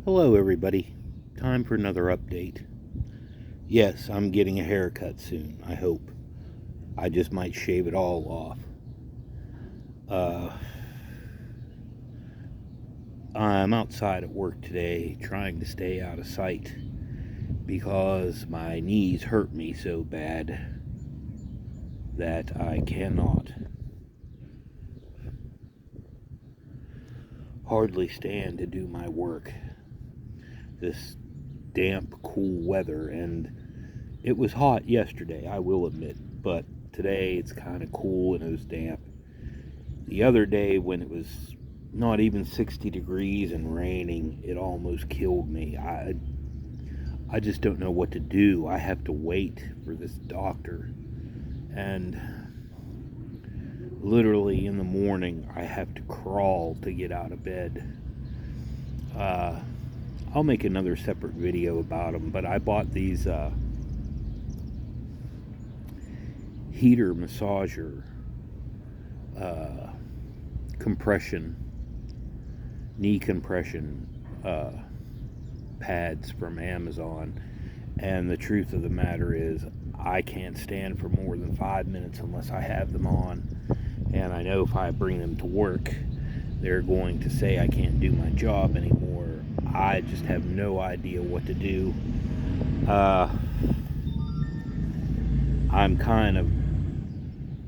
Hello, everybody. Time for another update. Yes, I'm getting a haircut soon, I hope. I just might shave it all off. I'm outside at work today trying to stay out of sight because my knees hurt me so bad that I cannot hardly stand to do my work. This damp, cool weather, and it was hot yesterday, I will admit, but today it's kind of cool and it was damp. The other day, when it was not even 60 degrees and raining, it almost killed me. I just don't know what to do. I have to wait for this doctor, and literally in the morning I have to crawl to get out of bed. I'll make another separate video about them, but I bought these heater massager knee compression pads from Amazon, and the truth of the matter is I can't stand for more than 5 minutes unless I have them on, and I know if I bring them to work they're going to say I can't do my job anymore. I just have no idea what to do. I'm kind of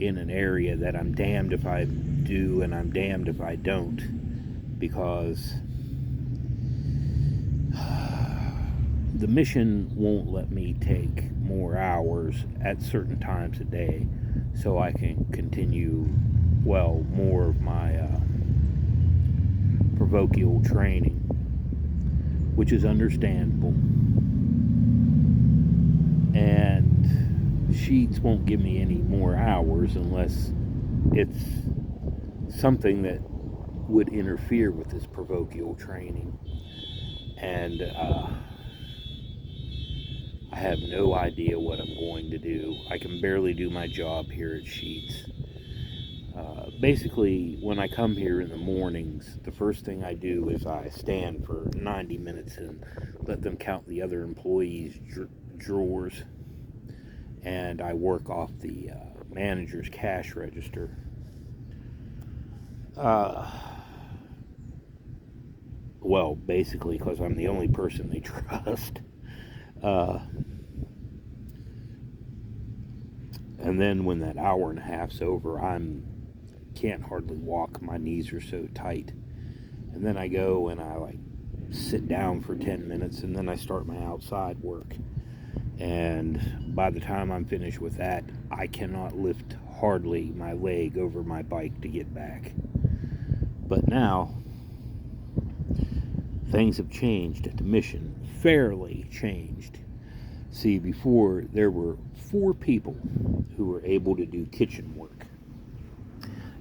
in an area that I'm damned if I do and I'm damned if I don't, because the mission won't let me take more hours at certain times a day so I can continue, well, more of my parochial training, which is understandable. And Sheets won't give me any more hours unless it's something that would interfere with this parochial training. And I have no idea what I'm going to do. I can barely do my job here at Sheets. Basically, when I come here in the mornings, the first thing I do is I stand for 90 minutes and let them count the other employees' drawers, and I work off the manager's cash register. Well, basically, because I'm the only person they trust. And then when that hour and a half's over, can't hardly walk. My knees are so tight. And then I go and I sit down for 10 minutes, and then I start my outside work. And by the time I'm finished with that, I cannot lift hardly my leg over my bike to get back. But now things have changed at the mission, fairly changed. See, before there were 4 people who were able to do kitchen work.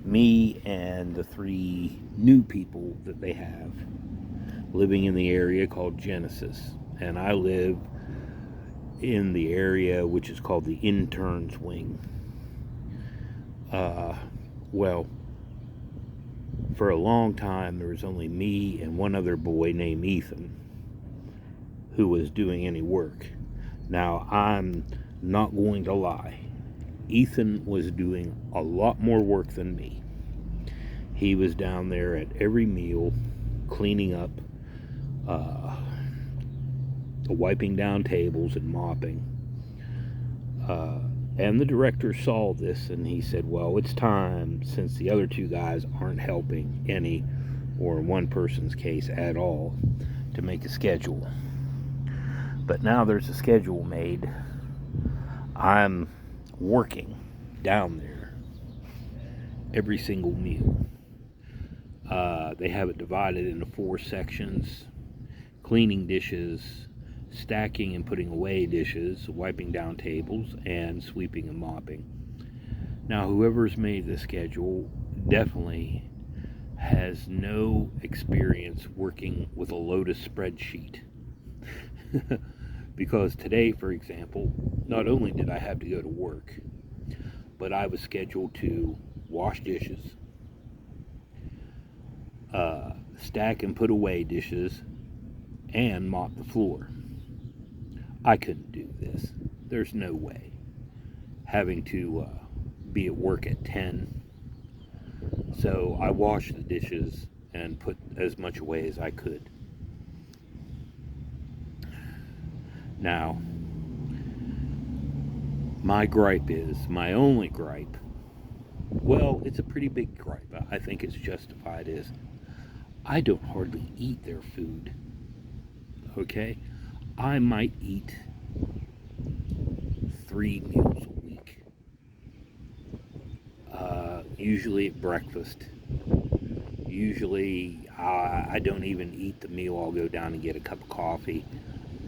Me and the 3 new people that they have living in the area called Genesis. And I live in the area which is called the interns wing. Well, for a long time there was only me and one other boy named Ethan who was doing any work. Now, I'm not going to lie. Ethan was doing a lot more work than me. He was down there at every meal, cleaning up, wiping down tables and mopping. And the director saw this and he said, well, it's time, since the other 2 guys aren't helping any, or in one person's case at all, to make a schedule. But now there's a schedule made. I'm working down there every single meal. They have it divided into 4 sections: cleaning dishes, stacking and putting away dishes, wiping down tables, and sweeping and mopping. Now, whoever's made the schedule definitely has no experience working with a Lotus spreadsheet. Because today, for example, not only did I have to go to work, but I was scheduled to wash dishes, stack and put away dishes, and mop the floor. I couldn't do this. There's no way. Having to be at work at 10. So I washed the dishes and put as much away as I could. Now, my gripe is, my only gripe, well, it's a pretty big gripe. I think it's justified, is I don't hardly eat their food. Okay? I might eat 3 meals a week. Usually at breakfast. Usually I don't even eat the meal. I'll go down and get a cup of coffee.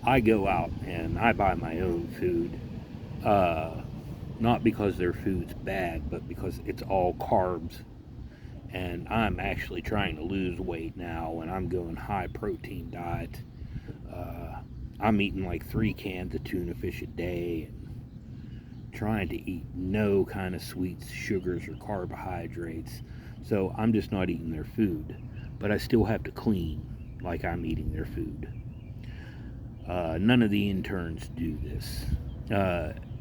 I go out and I buy my own food. Not because their food's bad, but because it's all carbs. And I'm actually trying to lose weight now, and I'm going high protein diet. I'm eating like 3 cans of tuna fish a day, and trying to eat no kind of sweets, sugars, or carbohydrates. So I'm just not eating their food. But I still have to clean like I'm eating their food. None of the interns do this.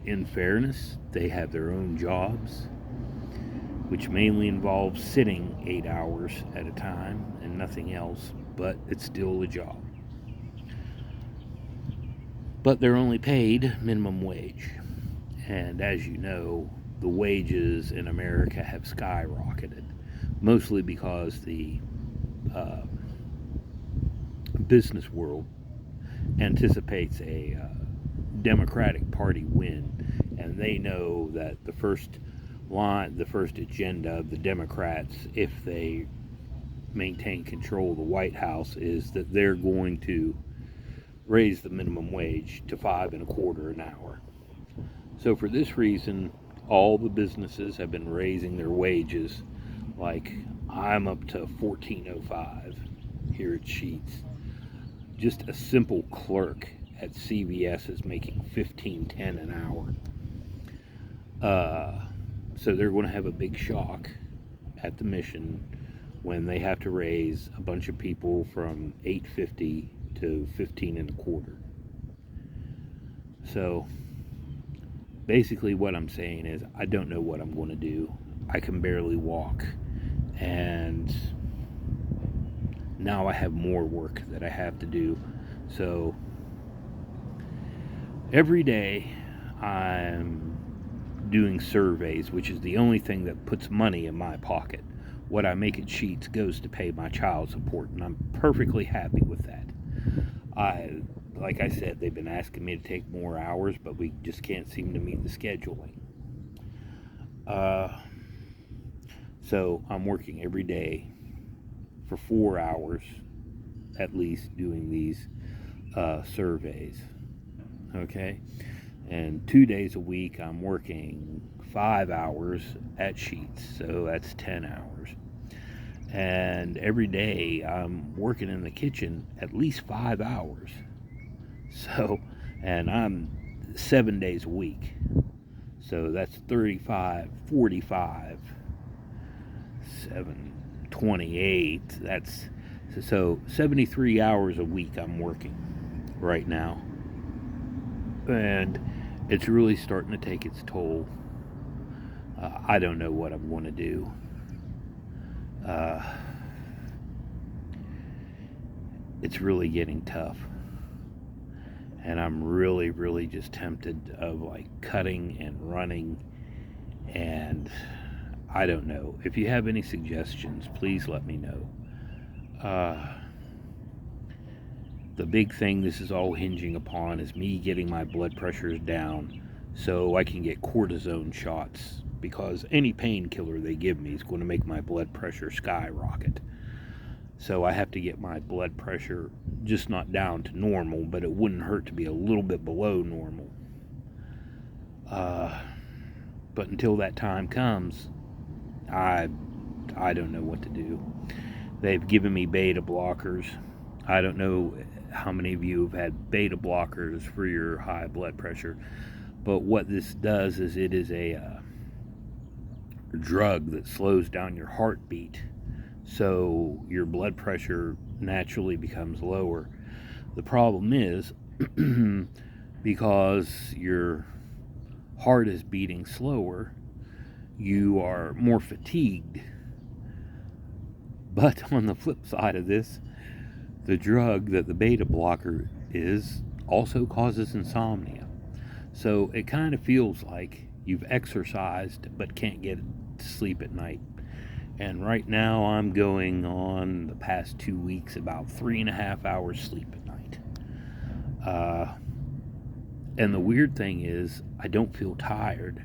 In fairness, they have their own jobs, which mainly involves sitting 8 hours at a time and nothing else, but it's still a job. But they're only paid minimum wage. And as you know, the wages in America have skyrocketed, mostly because the business world anticipates a Democratic Party win, and they know that the first agenda of the Democrats, if they maintain control of the White House, is that they're going to raise the minimum wage to 5.25 an hour. So for this reason, all the businesses have been raising their wages. Like, I'm up to $14.05 here at Sheetz. Just a simple clerk at CVS is making $15.10 an hour. So they're going to have a big shock at the mission when they have to raise a bunch of people from $8.50 to $15.25. So basically what I'm saying is, I don't know what I'm going to do. I can barely walk, and now I have more work that I have to do. So every day I'm doing surveys, which is the only thing that puts money in my pocket. What I make at Sheetz goes to pay my child support, and I'm perfectly happy with that. Like I said, they've been asking me to take more hours, but we just can't seem to meet the scheduling. So I'm working every day for 4 hours at least doing these surveys. Okay? And 2 days a week I'm working 5 hours at Sheetz, so that's 10 hours. And every day I'm working in the kitchen at least 5 hours. So, and I'm 7 days a week. So that's 35, 45, 7, 28. That's so 73 hours a week I'm working right now. And it's really starting to take its toll. I don't know what I'm going to do. It's really getting tough. And I'm really, really just tempted of like cutting and running. And I don't know. If you have any suggestions, please let me know. The big thing this is all hinging upon is me getting my blood pressures down so I can get cortisone shots, because any painkiller they give me is going to make my blood pressure skyrocket. So I have to get my blood pressure just not down to normal, but it wouldn't hurt to be a little bit below normal. But until that time comes, I don't know what to do. They've given me beta blockers. I don't know how many of you have had beta blockers for your high blood pressure, but what this does is it is a drug that slows down your heartbeat, so your blood pressure naturally becomes lower. The problem is, because your heart is beating slower, you are more fatigued. But on the flip side of this, the drug that the beta blocker is also causes insomnia. So it kind of feels like you've exercised but can't get to sleep at night. And right now I'm going on the past 2 weeks about 3.5 hours sleep at night. And the weird thing is, I don't feel tired.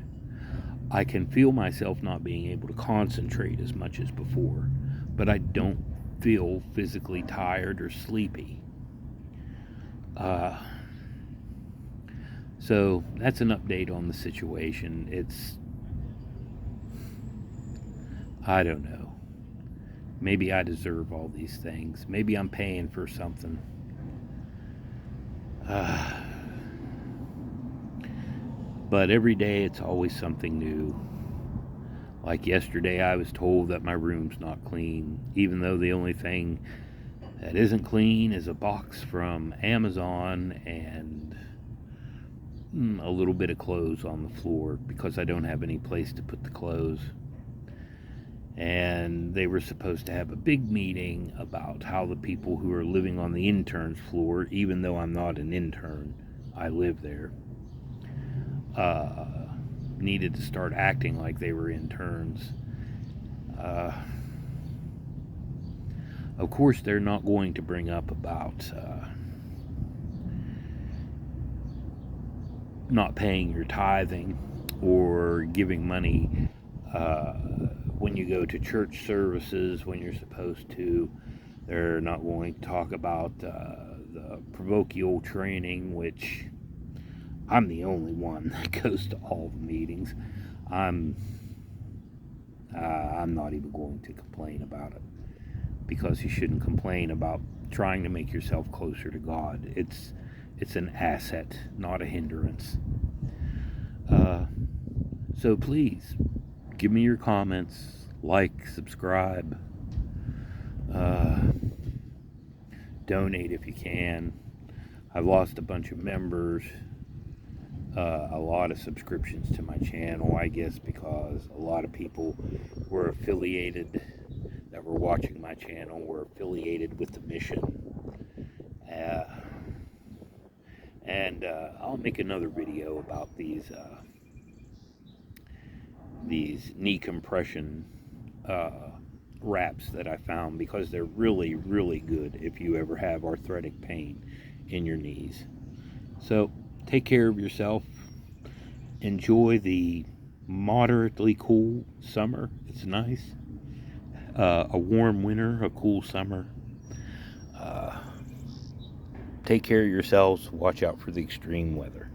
I can feel myself not being able to concentrate as much as before, but I don't feel physically tired or sleepy. So that's an update on the situation. I don't know. Maybe I deserve all these things. Maybe I'm paying for something. But every day it's always something new. Like yesterday, I was told that my room's not clean, even though the only thing that isn't clean is a box from Amazon and a little bit of clothes on the floor because I don't have any place to put the clothes. And they were supposed to have a big meeting about how the people who are living on the intern's floor, even though I'm not an intern, I live there, needed to start acting like they were interns. Of course, they're not going to bring up about not paying your tithing or giving money when you go to church services when you're supposed to. They're not going to talk about the parochial training, which I'm the only one that goes to all the meetings. I'm not even going to complain about it, because you shouldn't complain about trying to make yourself closer to God. It's an asset, not a hindrance. So please, give me your comments, like, subscribe, donate if you can. I've lost a bunch of members, a lot of subscriptions to my channel, I guess because a lot of people were affiliated, that were watching my channel, were affiliated with the mission. And I'll make another video about these knee compression wraps that I found, because they're really, really good if you ever have arthritic pain in your knees. So take care of yourself. Enjoy the moderately cool summer. It's nice. A warm winter, a cool summer. Take care of yourselves. Watch out for the extreme weather.